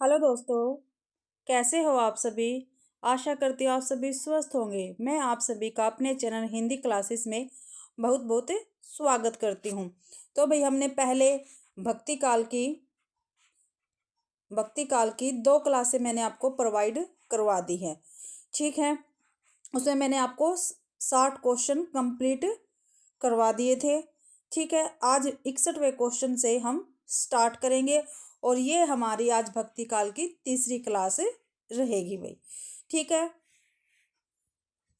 Hello दोस्तों, कैसे हो आप सभी। आशा करती हूँ आप सभी स्वस्थ होंगे। मैं आप सभी का अपने चैनल हिंदी क्लासेस में बहुत बहुत स्वागत करती हूँ। तो भाई हमने पहले भक्ति काल की भक्ति काल की 2 क्लासें मैंने आपको प्रोवाइड करवा दी है। ठीक है, उसमें मैंने आपको 60 क्वेश्चन कंप्लीट करवा दिए थे। ठीक है, आज 61वें क्वेश्चन से हम स्टार्ट करेंगे और ये हमारी आज भक्ति काल की तीसरी क्लास रहेगी भाई। ठीक है,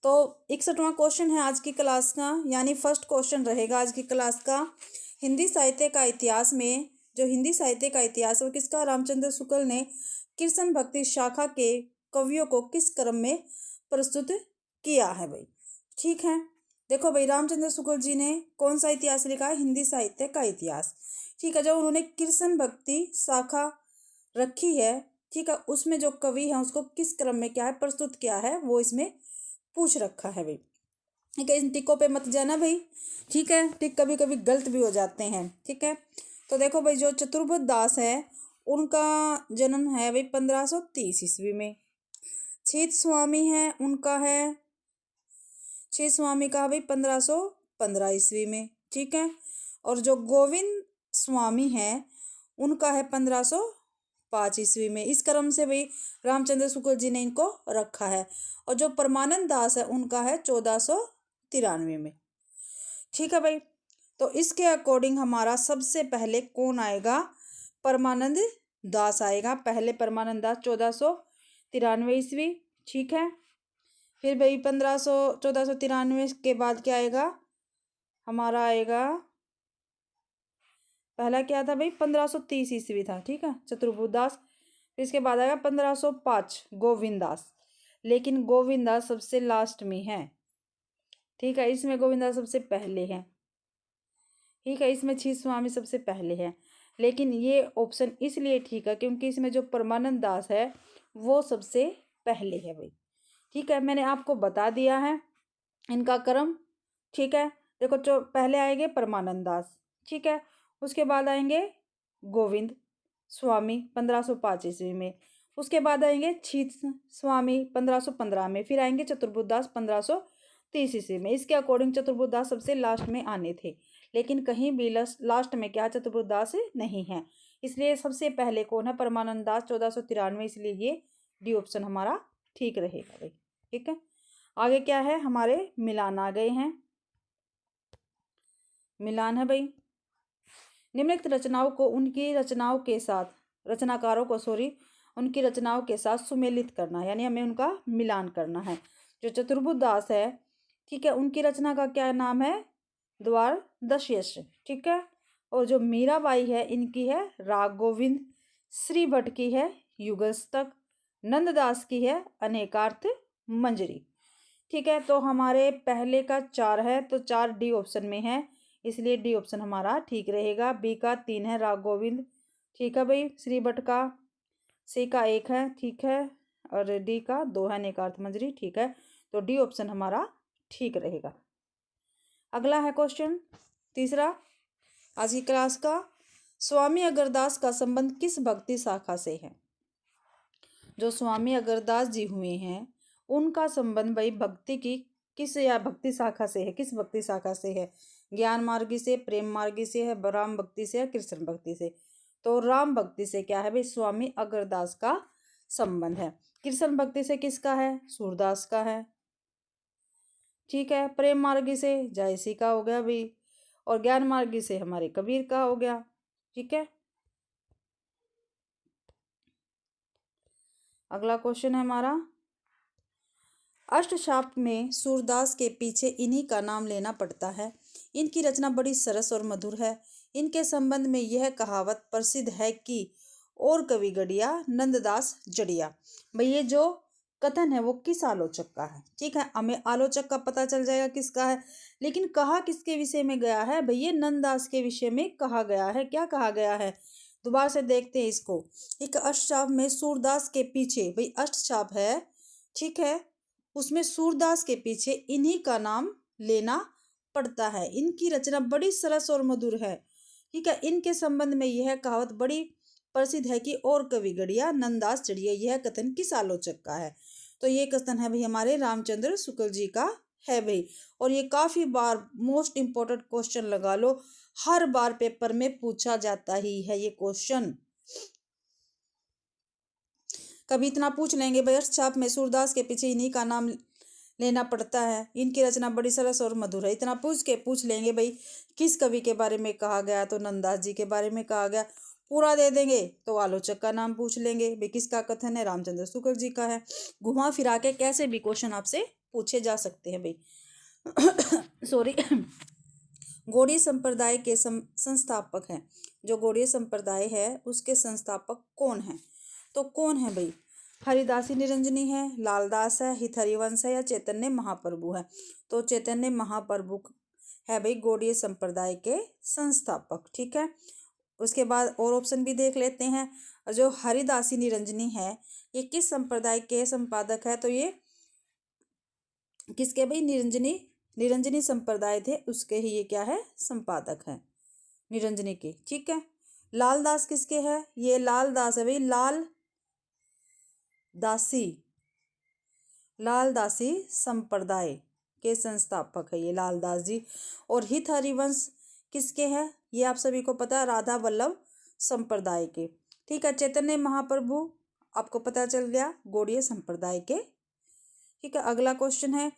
तो 61वां क्वेश्चन है आज की क्लास का, यानी फर्स्ट क्वेश्चन रहेगा आज की क्लास का। हिंदी साहित्य का इतिहास में जो हिंदी साहित्य का इतिहास है वो किसका, रामचंद्र शुक्ल ने कृष्ण भक्ति शाखा के कवियों को किस क्रम में प्रस्तुत किया है भाई। ठीक है, देखो भाई रामचंद्र शुक्ल जी ने कौन सा इतिहास लिखा है, हिंदी साहित्य का इतिहास। ठीक है, जब उन्होंने कृष्ण भक्ति शाखा रखी है, ठीक है, उसमें जो कवि है उसको किस क्रम में क्या है प्रस्तुत किया है वो इसमें पूछ रखा है भाई। ठीक है, इन टिकों पे मत जाना भाई। ठीक है, टिक कभी कभी गलत भी हो जाते हैं। ठीक है, तो देखो भाई जो चतुर्भुज दास है उनका जन्म है भाई 1530 ईस्वी में। छीत स्वामी है उनका है, छीत स्वामी का भाई 1515 ईस्वी में। ठीक है, और जो गोविंद स्वामी है उनका है 1505 ईस्वी में। इस क्रम से भाई रामचंद्र शुक्ल जी ने इनको रखा है। और जो परमानंद दास है उनका है 1493 में। ठीक है भाई, तो इसके अकॉर्डिंग हमारा सबसे पहले कौन आएगा, परमानंद दास आएगा। पहले परमानंद दास 1493 ईस्वी। ठीक है, फिर भाई 1493 के बाद क्या आएगा, हमारा आएगा पहला क्या था भाई 1530 ईस्वी था। ठीक है, चतुर्भुज दास। फिर इसके बाद आएगा 1505 गोविंद दास, लेकिन गोविंद दास सबसे लास्ट में है। ठीक है, इसमें गोविंद दास सबसे पहले है। ठीक है, इसमें छीत स्वामी सबसे पहले है, लेकिन ये ऑप्शन इसलिए ठीक है क्योंकि इसमें जो परमानंद दास है वो सबसे पहले है भाई। ठीक है, मैंने आपको बता दिया है इनका क्रम। ठीक है, देखो जो पहले आएंगे परमानंद दास। ठीक है, उसके बाद आएंगे गोविंद स्वामी 1505 ईस्वी में। उसके बाद आएंगे छीत स्वामी 1515 में। फिर आएंगे चतुर्भुज दास 1530 ईस्वी में। इसके अकॉर्डिंग चतुर्भुज दास सबसे लास्ट में आने थे, लेकिन कहीं भी लास्ट में क्या चतुर्भुज दास नहीं है। इसलिए सबसे पहले कौन है, परमानंद दास 1493। इसलिए ये डी ऑप्शन हमारा ठीक रहेगा भाई। ठीक है, आगे क्या है, हमारे मिलान आ गए हैं। मिलान है भाई, निम्नलिखित रचनाओं को उनकी रचनाओं के साथ, रचनाकारों को उनकी रचनाओं के साथ सुमेलित करना, यानी हमें उनका मिलान करना है। जो चतुर्भुज दास है, ठीक है, उनकी रचना का क्या नाम है, द्वादश। ठीक है, और जो मीराबाई है इनकी है राग गोविंद। श्री भट्ट की है युगस्तक। नंददास की है अनेकार्थ मंजरी। ठीक है, तो हमारे पहले का 4 है तो 4 डी ऑप्शन में है, इसलिए डी ऑप्शन हमारा ठीक रहेगा। बी का 3 है राग गोविंद। ठीक है भाई, श्री भट्ट का, सी का 1 है। ठीक है, और डी का 2 है अनेकार्थ मंजरी। ठीक है, तो डी ऑप्शन हमारा ठीक रहेगा। अगला है क्वेश्चन तीसरा आज की क्लास का, स्वामी अगरदास का संबंध किस भक्ति शाखा से है। जो स्वामी अगरदास जी हुए हैं उनका संबंध भाई भक्ति की किस या भक्ति शाखा से है, किस भक्ति शाखा से है, ज्ञान मार्गी से, प्रेम मार्गी से है, राम भक्ति से या कृष्ण भक्ति से। तो राम भक्ति से क्या है भाई, स्वामी अगरदास का संबंध है। कृष्ण भक्ति से किसका है, सूरदास का है। ठीक है, प्रेम मार्गी से जायसी का हो गया भाई, और ज्ञान मार्गी से हमारे कबीर का हो गया। ठीक है, अगला क्वेश्चन है हमारा, अष्टशाप में सूरदास के पीछे इन्हीं का नाम लेना पड़ता है। इनकी रचना बड़ी सरस और मधुर है। इनके संबंध में यह कहावत प्रसिद्ध है कि और कवि गढ़िया नंददास जड़िया। भाई ये जो कथन है वो किस आलोचक का है। ठीक है, हमें आलोचक का पता चल जाएगा किसका है, लेकिन कहा किसके विषय में गया है भाई, ये नंददास के विषय में कहा गया है। क्या कहा गया है, दोबारा से देखते हैं इसको। एक अष्टचाप में सूरदास के पीछे, भाई अष्टचाप है, ठीक है, उसमें सूरदास के पीछे इन्हीं का नाम लेना पड़ता है। इनकी रचना बड़ी सरस और मधुर है। ठीक है, इनके संबंध में यह कहावत बड़ी प्रसिद्ध है कि और कवि गढ़िया नंददास चढ़िए। यह कथन किस आलोचक का है? तो ये कथन है भाई हमारे रामचंद्र शुक्ल जी का है भाई। और ये काफी बार मोस्ट इंपोर्टेंट क्वेश्चन लगा लो, हर बार पेपर में पूछा जाता ही है ये क्वेश्चन। कभी इतना पूछ लेंगे भाई छाप में सूरदास के पीछे इन्हीं का नाम लेना पड़ता है, इनकी रचना बड़ी सरस और मधुर है। इतना पूछ लेंगे भाई किस कवि के बारे में कहा गया, तो नंददास जी के बारे में कहा गया। पूरा दे देंगे तो आलोचक का नाम पूछ लेंगे भाई किसका कथन है, रामचंद्र शुक्ल जी का है। घुमा फिरा के कैसे भी क्वेश्चन आपसे पूछे जा सकते हैं भाई। सॉरी। गौड़ीय संप्रदाय के संस्थापक हैं, जो गौड़ीय संप्रदाय है उसके संस्थापक कौन है? तो कौन है भाई? हरिदासी निरंजनी है, लालदास है, हितहरिवंश है या चैतन्य महाप्रभु है? तो चैतन्य महाप्रभु है भाई गौड़ीय संप्रदाय के संस्थापक। ठीक है, उसके बाद और ऑप्शन भी देख लेते हैं। जो हरिदासी निरंजनी है ये किस संप्रदाय के संपादक है? तो ये किसके भाई? निरंजनी संप्रदाय थे उसके ही ये क्या है? संपादक है निरंजनी के। ठीक है, लालदास किसके है? ये लालदास है भाई लालदासी संप्रदाय के संस्थापक है ये लालदास जी। और हित हरिवंश किसके हैं? ये आप सभी को पता है, राधा वल्लभ संप्रदाय के। ठीक है, चैतन्य महाप्रभु आपको पता चल गया गौड़ीय संप्रदाय के। ठीक है, अगला क्वेश्चन है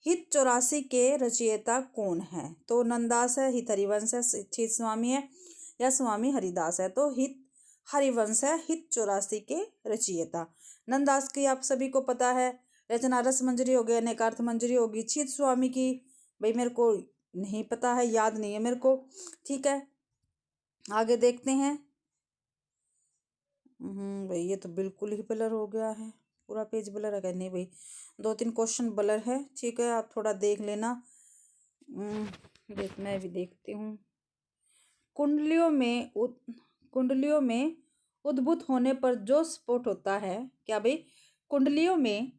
हित 84 के रचयिता कौन है? तो नंददास है, हित हरिवंश है, चित स्वामी है या स्वामी हरिदास है? तो हित हरिवंश है हित 84 के रचयिता। नंददास की आप सभी को पता है रचना रस मंजरी हो गई, अनेकार्थ मंजरी होगी। चित स्वामी की भाई मेरे को नहीं पता है, याद नहीं है मेरे को। ठीक है, आगे देखते हैं। भाई ये तो बिल्कुल ही ब्लर हो गया है, पूरा पेज ब्लर है। नहीं भाई 2-3 क्वेश्चन ब्लर है। ठीक है, आप थोड़ा देख लेना। मैं भी देखती हूँ। कुंडलियों में उद्भूत होने पर जो स्फोट होता है, क्या भाई? कुंडलियों में,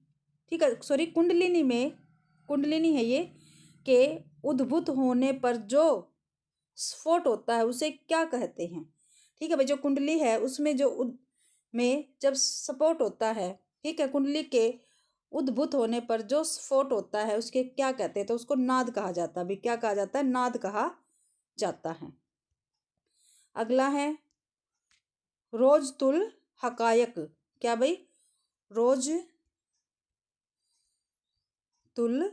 ठीक है सॉरी कुंडलिनी है ये, के उद्भूत होने पर जो स्फोट होता है उसे क्या कहते हैं? ठीक है भाई, जो कुंडली है उसमें में जब स्फोट होता है, ठीक है, कुंडली के उद्भूत होने पर जो स्फोट होता है उसके क्या कहते हैं? तो उसको नाद कहा जाता है भाई। क्या कहा जाता है? नाद कहा जाता है। अगला है रोज तुल हकायक। क्या भाई? रोज तुल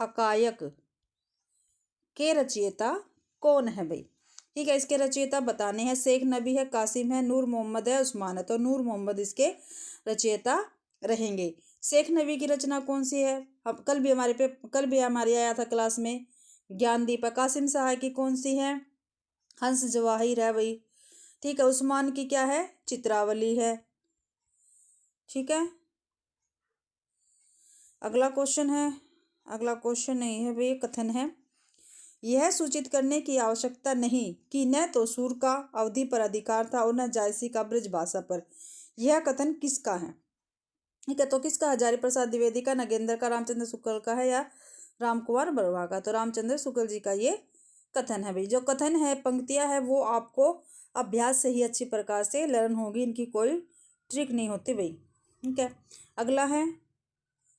हकायक के रचयिता कौन है भाई? ठीक है, इसके रचयिता बताने हैं। शेख नबी है, कासिम है, नूर मोहम्मद है, उस्मान है। तो नूर मोहम्मद इसके रचयिता रहेंगे। शेख नबी की रचना कौन सी है? हम कल भी हमारे आया था क्लास में, ज्ञानदीप है। कासिम शाह की कौन सी है? हंस जवाहिर है भाई। ठीक है, उस्मान की क्या है? चित्रावली है। ठीक है, अगला क्वेश्चन नहीं है भाई, कथन है यह सूचित करने की आवश्यकता नहीं कि न तो सूर का अवधि पर अधिकार था और न जायसी का ब्रजभाषा पर। यह कथन किसका है? ठीक है, तो किसका? हजारी प्रसाद द्विवेदी का, नगेंद्र का, रामचंद्र शुक्ल का है या रामकुमार बरुआ का? तो रामचंद्र शुक्ल जी का ये कथन है भाई। जो कथन है, पंक्तियां है, वो आपको अभ्यास से ही अच्छी प्रकार से लर्न होगी, इनकी कोई ट्रिक नहीं होती भाई। ठीक है, अगला है,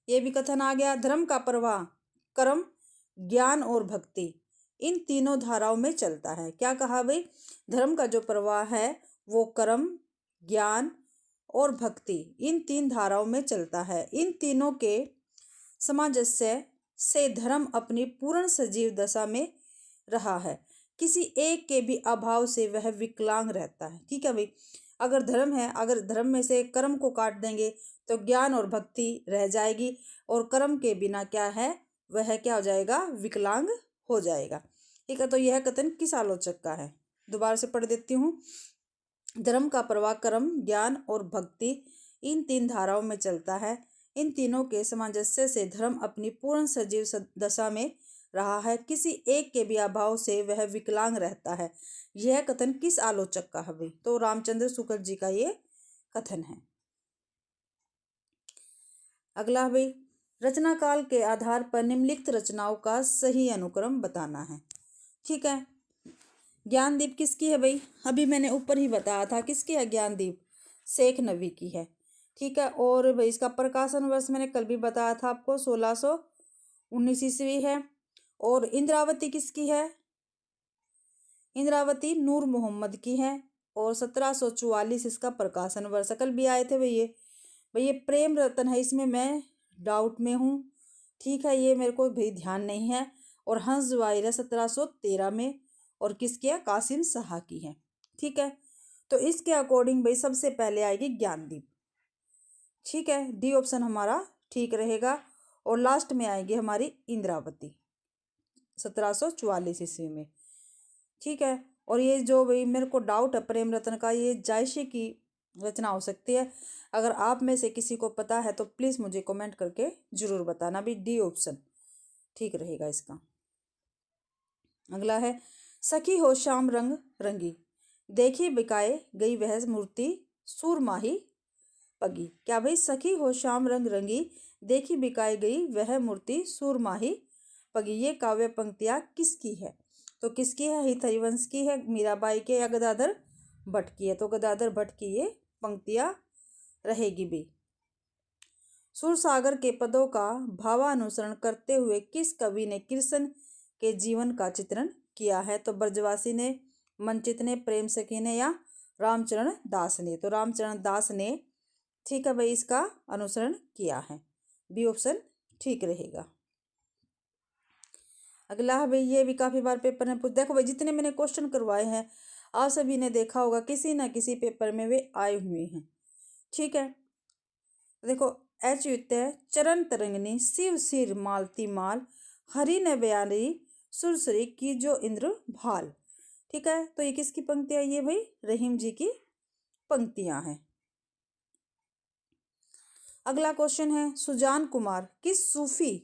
ये भी कथन आ गया, धर्म का प्रवाह कर्म, ज्ञान और भक्ति इन तीनों धाराओं में चलता है। क्या कहा भाई? धर्म का जो प्रवाह है वो कर्म, ज्ञान और भक्ति इन 3 धाराओं में चलता है। इन तीनों के सामंजस्य से धर्म अपनी पूर्ण सजीव दशा में रहा है। किसी एक के भी अभाव से वह विकलांग रहता है। ठीक है भाई, अगर धर्म है, अगर धर्म में से कर्म को काट देंगे तो ज्ञान और भक्ति रह जाएगी, और कर्म के बिना क्या है, वह क्या हो जाएगा? विकलांग हो जाएगा। ठीक है, तो यह कथन किस आलोचक का है? दोबारा से पढ़ देती हूँ। धर्म का प्रवाह कर्म, ज्ञान और भक्ति इन 3 धाराओं में चलता है। इन तीनों के सामंजस्य से धर्म अपनी पूर्ण सजीव दशा में रहा है। किसी एक के भी अभाव से वह विकलांग रहता है। यह कथन किस आलोचक का है भाई? तो रामचंद्र शुक्ल जी का ये कथन है। अगला भाई, रचना काल के आधार पर निम्नलिखित रचनाओं का सही अनुक्रम बताना है। ठीक है, ज्ञानदीप किसकी है भाई? अभी मैंने ऊपर ही बताया था किसकी है ज्ञानदीप, शेख नबी की है। ठीक है, और भाई इसका प्रकाशन वर्ष मैंने कल भी बताया था आपको, 1619 ईस्वी है। और इंद्रावती किसकी है? इंद्रावती नूर मोहम्मद की है, और 1744 इसका प्रकाशन वर्ष। कल भी आए थे भैया। भैया प्रेम रतन है, इसमें मैं डाउट में हूँ। ठीक है, ये मेरे को भाई ध्यान नहीं है। और हंस जुवाहिर है 1713 में, और किसकी है? कासिम शाह की है। ठीक है, तो इसके अकॉर्डिंग भाई सबसे पहले आएगी ज्ञानदीप। ठीक है, डी ऑप्शन हमारा ठीक रहेगा। और लास्ट में आएगी हमारी इंद्रावती 1744 ईस्वी में। ठीक है, और ये जो भाई मेरे को डाउट है प्रेम रतन का, ये जायसे की रचना हो सकती है। अगर आप में से किसी को पता है तो प्लीज़ मुझे कमेंट करके ज़रूर बताना भी। डी ऑप्शन ठीक रहेगा इसका। अगला है, सखी हो श्याम रंग रंगी, देखी बिकाए गई वह मूर्ति सूरमाही पगी। क्या भाई? सखी हो श्याम रंग रंगी, देखी बिकाई गई वह मूर्ति सूरमाही पगी, ये काव्य पंक्तियाँ किसकी है? तो किसकी है? हित हरिवंश की है, मीराबाई के, या गदाधर भट्ट की है? तो गदाधर भट्ट की ये पंक्तियाँ रहेगी भी। सुरसागर के पदों का भावानुसरण करते हुए किस कवि ने कृष्ण के जीवन का चित्रण किया है? तो ब्रजवासी ने, मंचित ने, प्रेम सखी ने, या रामचरण दास ने? तो रामचरण दास ने, ठीक है भाई, इसका अनुसरण किया है। बी ऑप्शन ठीक रहेगा। अगला है भाई, ये भी काफ़ी बार पेपर में पूछ, देखो भाई जितने मैंने क्वेश्चन करवाए हैं आप सभी ने देखा होगा किसी ना किसी पेपर में वे आए हुए हैं। ठीक है, देखो, अच्युत चरण तरंगिनी, शिव सिर मालती माल, हरि न बयारी सुरसरी की जो इंद्र भाल। ठीक है, तो ये किसकी पंक्तियाँ? ये भाई रहीम जी की पंक्तियाँ हैं। अगला क्वेश्चन है, सुजान कुमार किस सूफी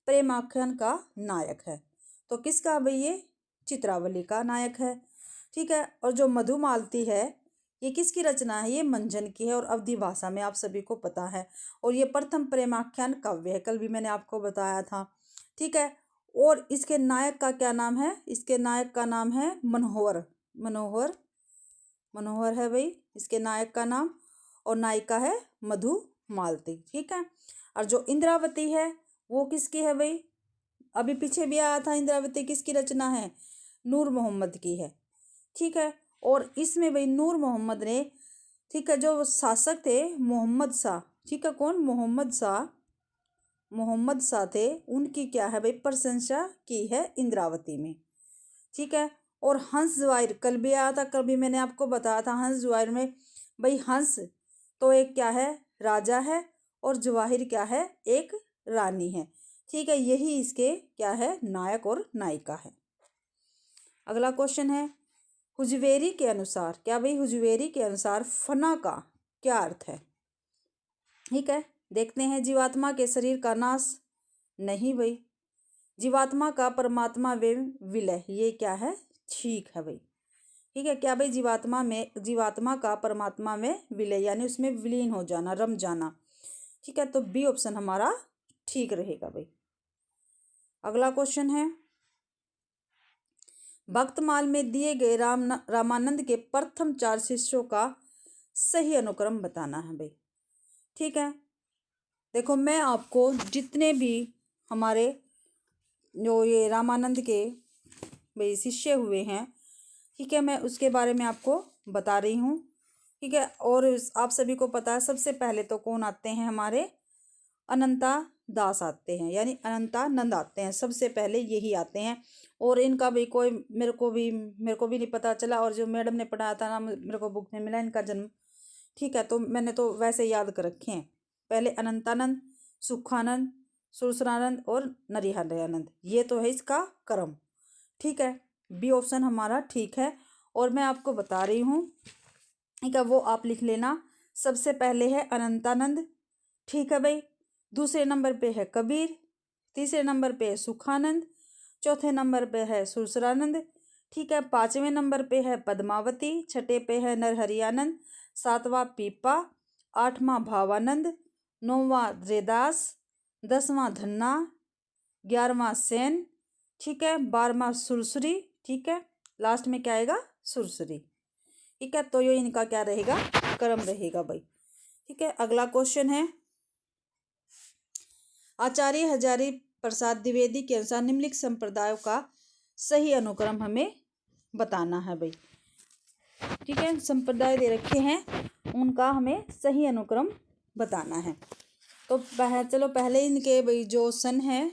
प्रेमाख्यान का नायक है? तो किसका भाई? ये चित्रावली का नायक है। ठीक है, और जो मधुमालती है ये किसकी रचना है? ये मंजन की है, और अवधी भाषा में आप सभी को पता है। और ये प्रथम प्रेमाख्यान काव्य है, कल भी मैंने आपको बताया था। ठीक है, और इसके नायक का क्या नाम है? इसके नायक का नाम है मनोहर। मनोहर, मनोहर है भाई इसके नायक का नाम, और नायिका है मधुमालती। ठीक है, और जो इंद्रावती है वो किसकी है भाई? अभी पीछे भी आया था, इंद्रावती किसकी रचना है? नूर मोहम्मद की है। ठीक है, और इसमें भाई नूर मोहम्मद ने, ठीक है, जो शासक थे मोहम्मद शाह, ठीक है, कौन? मोहम्मद शाह, मोहम्मद शाह थे, उनकी क्या है भाई? प्रशंसा की है इंद्रावती में। ठीक है, और हंस जुवाहिर कल भी आया था, कल भी मैंने आपको बताया था। हंस जुवाहिर में भाई हंस तो एक क्या है? राजा है, और जुवाहिर क्या है? एक रानी है। ठीक है, यही इसके क्या है? नायक और नायिका है। अगला क्वेश्चन है, हुजवेरी के अनुसार, क्या भाई? हुजवेरी के अनुसार फना का क्या अर्थ है? ठीक है, देखते हैं। जीवात्मा के शरीर का नाश, नहीं भाई। जीवात्मा का परमात्मा में विलय, ये क्या है? ठीक है भाई। ठीक है, क्या भाई? जीवात्मा का परमात्मा में विलय यानी उसमें विलीन हो जाना, रम जाना। ठीक है, तो बी ऑप्शन हमारा ठीक रहेगा भाई। अगला क्वेश्चन है, भक्तमाल में दिए गए रामानंद के प्रथम 4 शिष्यों का सही अनुक्रम बताना है भाई। ठीक है, देखो मैं आपको जितने भी हमारे जो ये रामानंद के भाई शिष्य हुए हैं, ठीक है, मैं उसके बारे में आपको बता रही हूँ। ठीक है, और आप सभी को पता है सबसे पहले तो कौन आते हैं? हमारे अनंता दास आते हैं, यानी अनंतानंद आते हैं, सबसे पहले यही आते हैं। और इनका भी कोई मेरे को भी नहीं पता चला, और जो मैडम ने पढ़ाया था ना, मेरे को बुक में मिला इनका जन्म। ठीक है, तो मैंने तो वैसे याद कर रखे हैं। पहले अनंतानंद, सुखानंद, सुरसरानंद और नरिहरयानंद, ये तो है इसका क्रम। ठीक है, बी ऑप्शन हमारा ठीक है। और मैं आपको बता रही हूँ, ठीक है, वो आप लिख लेना। सबसे पहले है अनंतानंद, ठीक है भाई। दूसरे नंबर पे है कबीर, तीसरे नंबर पे है सुखानंद, चौथे नंबर पे है सुरसरानंद, ठीक है, पाँचवें नंबर पे है पद्मावती, छठे पे है नरहरियानंद, सातवां पीपा, आठवां भावानंद, नौवां रेदास, 10वां धन्ना, 11वां सेन, ठीक है, 12वां सुरसुरी, ठीक है, लास्ट में क्या आएगा, सुरसुरी। ठीक है, तो ये इनका क्या रहेगा, क्रम रहेगा भाई। ठीक है, अगला क्वेश्चन है, आचार्य हजारी प्रसाद द्विवेदी के अनुसार निम्नलिखित संप्रदायों का सही अनुक्रम हमें बताना है भाई। ठीक है, संप्रदाय दे रखे हैं, उनका हमें सही अनुक्रम बताना है। तो चलो पहले इनके भाई जो सन है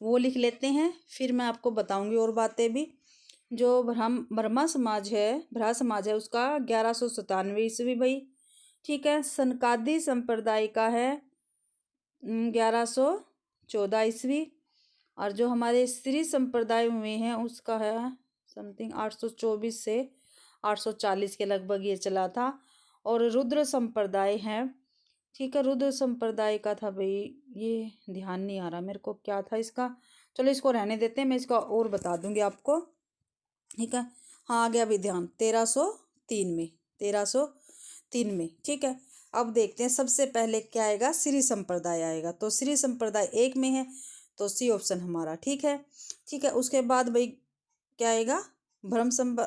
वो लिख लेते हैं, फिर मैं आपको बताऊंगी और बातें भी। जो ब्रह्मा समाज है उसका 1197 ईस्वी भाई। ठीक है, सनकादी संप्रदाय का है 1114 ईस्वी। और जो हमारे श्री संप्रदाय हुए हैं उसका है समथिंग 824 से 840 के लगभग ये चला था। और रुद्र संप्रदाय है, ठीक है, रुद्र संप्रदाय का था भाई, ये ध्यान नहीं आ रहा मेरे को क्या था इसका, चलो इसको रहने देते हैं, मैं इसका और बता दूंगी आपको। ठीक है, हाँ आ गया भी ध्यान, 1303 में। ठीक है, अब देखते हैं सबसे पहले क्या आएगा, श्री संप्रदाय आएगा। तो श्री संप्रदाय 1 में है, तो सी ऑप्शन हमारा ठीक है। ठीक है, उसके बाद भाई क्या आएगा, ब्रह्म संप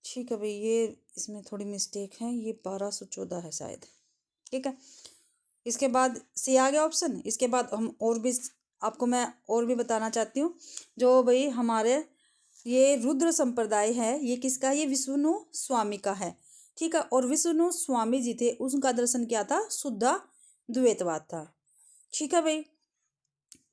ठीक है भाई, ये इसमें थोड़ी मिस्टेक है, ये 1214 है शायद। ठीक है, इसके बाद सी आ गया ऑप्शन। इसके बाद हम और भी आपको मैं और भी बताना चाहती हूँ, जो भाई हमारे ये रुद्र संप्रदाय है, ये किसका, ये विष्णु स्वामी का है। ठीक है, और विष्णु स्वामी जी थे, उनका दर्शन क्या था, शुद्ध द्वैतवाद था। ठीक है भाई,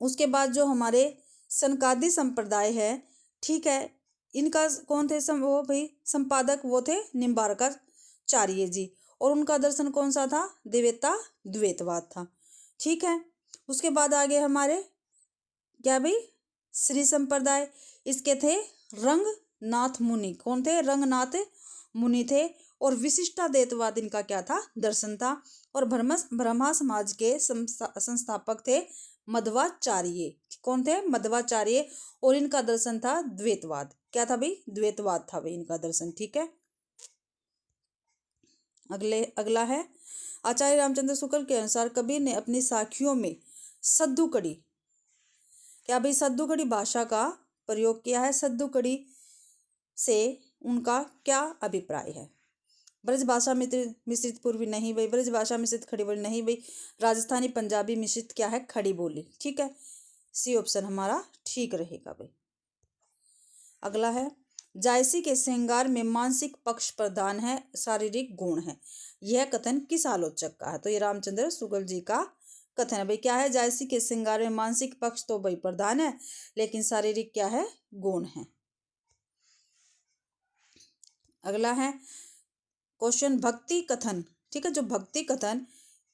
उसके बाद जो हमारे सनकादी संप्रदाय है, ठीक है, इनका कौन थे वो भाई संपादक, वो थे निम्बारकाचार्य जी, और उनका दर्शन कौन सा था, देवता द्वैतवाद था। ठीक है, उसके बाद आगे हमारे क्या भाई, श्री संप्रदाय, इसके थे रंगनाथ मुनि, कौन थे, रंगनाथ मुनि थे, और विशिष्टाद्वैतवाद इनका क्या था, दर्शन था। और ब्रह्मा समाज के संस्थापक थे मध्वाचार्य, कौन थे, मध्वाचार्य, और इनका दर्शन था द्वैतवाद, क्या था भाई, द्वैतवाद था भाई इनका दर्शन। ठीक है, अगला है, आचार्य रामचंद्र शुक्ल के अनुसार कबीर ने अपनी साखियों में सद्दुकड़ी, क्या भाई, सद्दुकड़ी भाषा का प्रयोग किया है। सद्दुकड़ी से उनका क्या अभिप्राय है, ब्रज भाषा मिश्रित पूर्वी नहीं भाई, ब्रज भाषा मिश्रित खड़ी बोली नहीं भाई, राजस्थानी पंजाबी मिश्रित क्या है, खड़ी बोली। ठीक है, सी ऑप्शन हमारा ठीक रहेगा भाई। अगला है, जायसी के श्रृंगार में मानसिक पक्ष प्रधान है, शारीरिक गुण है, यह कथन किस आलोचक का है। तो ये रामचंद्र शुक्ल जी का कथन है भाई। क्या है, जायसी के श्रृंगार में मानसिक पक्ष तो भाई प्रधान है, लेकिन शारीरिक क्या है, गुण है। अगला है क्वेश्चन, भक्ति कथन, ठीक है, जो भक्ति कथन,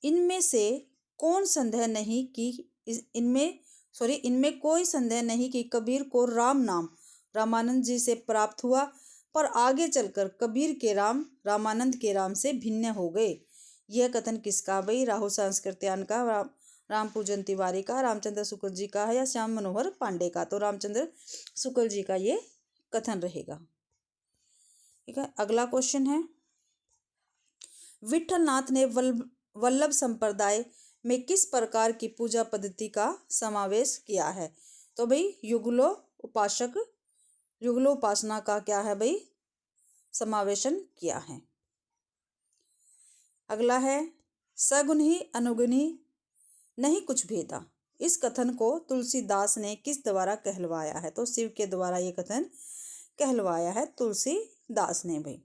इनमें से कौन संदेह नहीं कि इनमें कोई संदेह नहीं कि कबीर को राम नाम रामानंद जी से प्राप्त हुआ, पर आगे चलकर कबीर के राम रामानंद के राम से भिन्न हो गए। यह कथन किसका भाई, राहुल सांस्कृत्यायन का, राम पूजन तिवारी का, रामचंद्र शुक्ल जी का है, या श्याम मनोहर पांडे का। तो रामचंद्र शुक्ल जी का ये कथन रहेगा। ठीक है, अगला क्वेश्चन है, विठलनाथ ने वल्लभ संप्रदाय में किस प्रकार की पूजा पद्धति का समावेश किया है। तो भाई युगलोपासना का क्या है भाई, समावेशन किया है। अगला है, सगुण ही अनुगुण ही नहीं कुछ भेदा, इस कथन को तुलसीदास ने किस द्वारा कहलवाया है। तो शिव के द्वारा ये कथन कहलवाया है तुलसीदास ने भाई।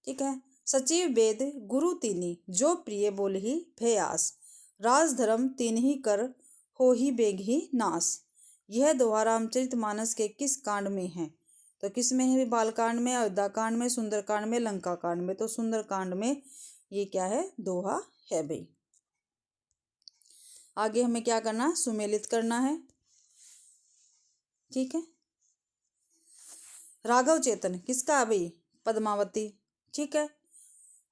ठीक है, सचिव वेद गुरु तीनी, जो प्रिय बोल ही भयास, राज धर्म तीन ही कर हो ही बेग ही नाश। यह दोहा रामचरितमानस के किस कांड में है। तो किस में है, बाल कांड में, अयोध्या कांड में, सुंदर कांड में, लंका कांड में। तो सुंदर कांड में ये क्या है, दोहा है भाई। आगे हमें क्या करना है, सुमेलित करना है। ठीक है, राघव चेतन किसका है भाई, पद्मावती। ठीक है,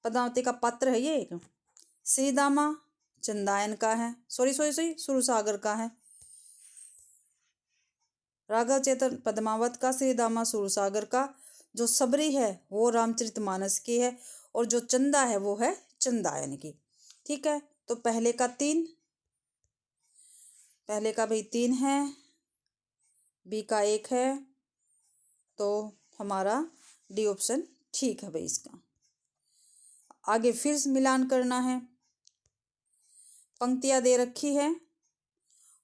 पद्मावती का पात्र है ये एक। श्रीदामा चंदायन का है, सॉरी सुरसागर का है। राघव चेतन पद्मावत का, श्रीदामा सुरसागर का। जो सबरी है वो रामचरितमानस की है, और जो चंदा है वो है चंदायन की। ठीक है, तो पहले का 3, पहले का भाई 3 है, बी का 1 है, तो हमारा डी ऑप्शन ठीक है भाई इसका। आगे फिर से मिलान करना है। पंक्तियाँ दे रखी है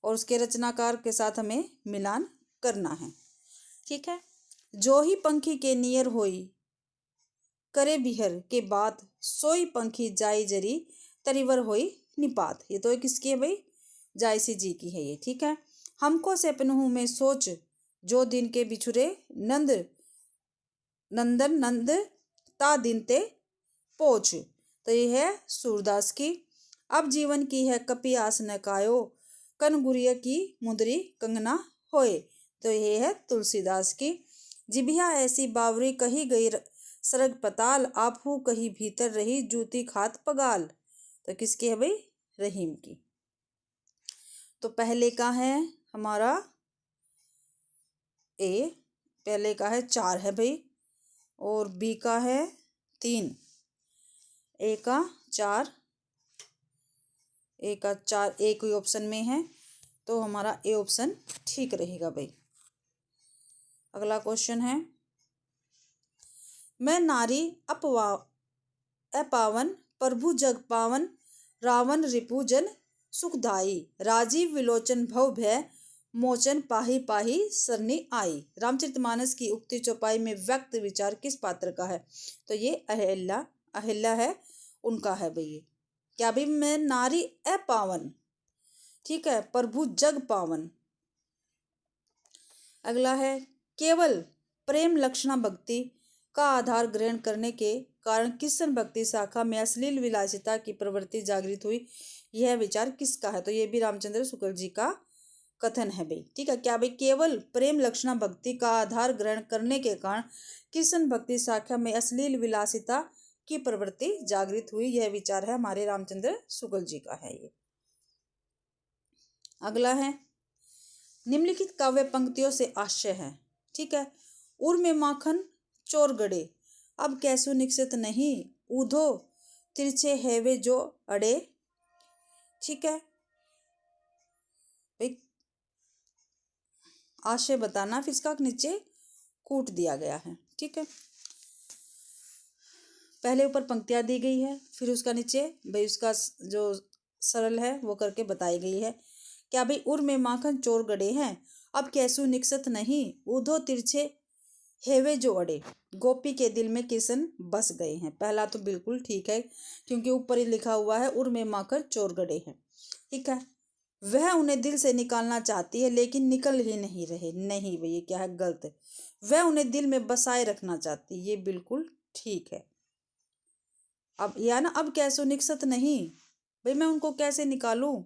और उसके रचनाकार के साथ हमें मिलान करना है। ठीक है। जो ही पंखी के नियर होई, करे बिहर के बात, सोई पंखी जाई जरी, तरीवर होई निपात। ये तो किसकी है भाई? जायसी जी की है ये। ठीक है। हमको से अपनहु में सोच, जो दिन के बिछुरे, नंद नंदन नंद ता दिन ते पोच। तो ये है सूरदास की। अब जीवन की है कपि आस न कायो, कन गुरिया की मुदरी कंगना होए। तो ये है तुलसीदास की। जिभिया ऐसी बावरी कही गई सरग पताल, आपहू कहीं भीतर रही जूती खात पगाल। तो किसकी है भाई? रहीम की। तो पहले का है हमारा ए, पहले का है 4 है भाई, और बी का है 3, ए का 4, ए का 4 एक ही ऑप्शन में है, तो हमारा ए ऑप्शन ठीक रहेगा भाई। अगला क्वेश्चन है, मैं नारी अपावन, प्रभु जग पावन, रावण रिपु जन सुखदाई, राजीव विलोचन भव भय, मोचन पाही पाही सरनी आई। रामचरितमानस की उक्ति चौपाई में व्यक्त विचार किस पात्र का है? तो ये अहिल्या है, उनका है भाई। ये क्या भाई? मैं नारी अपावन, ठीक है, प्रभु जग पावन। अगला है, केवल प्रेम लक्षणा भक्ति का आधार ग्रहण करने के कारण किसन भक्ति शाखा में अश्लील विलासिता की प्रवृत्ति जागृत हुई, यह विचार किसका है? तो ये भी रामचंद्र शुक्ल जी का कथन है भाई। ठीक है। क्या भाई? केवल प्रेम लक्षणा भक्ति का आधार ग्रहण करने के कारण किसन भक्ति शाखा में अश्लील विलासिता की प्रवृत्ति जागृत हुई, यह विचार है हमारे रामचंद्र शुक्ल जी का है ये। अगला है, निम्नलिखित काव्य पंक्तियों से आशय है। ठीक है। उर में माखन चोर गड़े, अब कैसु निकसित नहीं, ऊधो तिरछे हैवे जो अड़े। ठीक है भाई, आशय बताना, फिर इसका नीचे कूट दिया गया है। ठीक है। पहले ऊपर पंक्तियां दी गई है, फिर उसका नीचे भाई उसका जो सरल है वो करके बताई गई है। क्या भाई? उर में माखन चोर गड़े हैं, अब कैसु निकसत नहीं, ऊधो तिरछे हेवे जो अड़े, गोपी के दिल में किसन बस गए हैं। पहला तो बिल्कुल ठीक है, क्योंकि ऊपर ही लिखा हुआ है उर में माखन चोर गड़े हैं। ठीक है। वह उन्हें दिल से निकालना चाहती है लेकिन निकल ही नहीं रहे। नहीं भाई, ये क्या है? गलत। वह उन्हें दिल में बसाए रखना चाहती है, ये बिल्कुल ठीक है। अब या ना, अब कैसो निकसत नहीं, भाई मैं उनको कैसे निकालूं,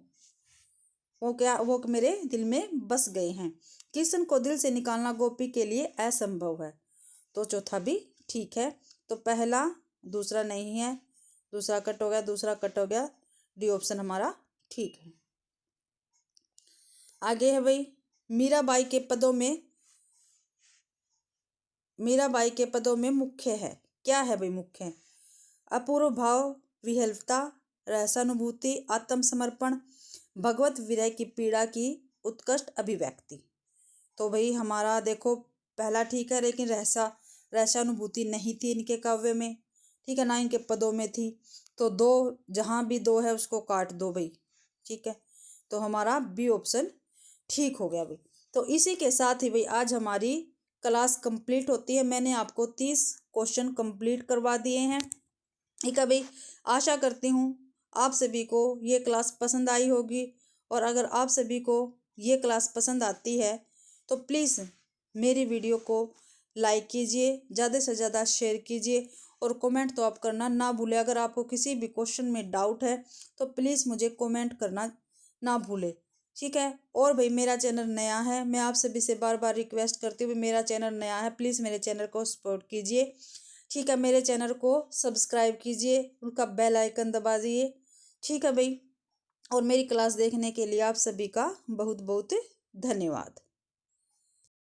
वो क्या, वो मेरे दिल में बस गए हैं। किशन को दिल से निकालना गोपी के लिए असंभव है, तो चौथा भी ठीक है। तो पहला, दूसरा नहीं है, दूसरा कट हो गया, दूसरा कट हो गया, डी ऑप्शन हमारा ठीक है। आगे है भाई, मीराबाई के पदों में मुख्य है। क्या है भाई मुख्य? अपूर्व भाव, विहल्पता, रहस्यानुभूति, आत्मसमर्पण, भगवत विरह की पीड़ा की उत्कृष्ट अभिव्यक्ति। तो भाई हमारा देखो, पहला ठीक है, लेकिन रहस्यानुभूति नहीं थी इनके काव्य में। ठीक है ना, इनके पदों में थी। तो दो, जहां भी दो है उसको काट दो भाई। ठीक है। तो हमारा बी ऑप्शन ठीक हो गया भाई। तो इसी के साथ ही भाई आज हमारी क्लास कंप्लीट होती है। मैंने आपको 30 क्वेश्चन कंप्लीट करवा दिए हैं। ठीक है भाई, आशा करती हूँ आप सभी को ये क्लास पसंद आई होगी, और अगर आप सभी को ये क्लास पसंद आती है तो प्लीज़ मेरी वीडियो को लाइक कीजिए, ज़्यादा से ज़्यादा शेयर कीजिए, और कमेंट तो आप करना ना भूलें। अगर आपको किसी भी क्वेश्चन में डाउट है तो प्लीज़ मुझे कमेंट करना ना भूलें। ठीक है। और भाई मेरा चैनल नया है, मैं आप सभी से बार बार रिक्वेस्ट करती हूँ, मेरा चैनल नया है, प्लीज़ मेरे चैनल को सपोर्ट कीजिए। ठीक है, मेरे चैनल को सब्सक्राइब कीजिए, उनका बेल आइकन दबा दिए। ठीक है भाई, और मेरी क्लास देखने के लिए आप सभी का बहुत बहुत धन्यवाद।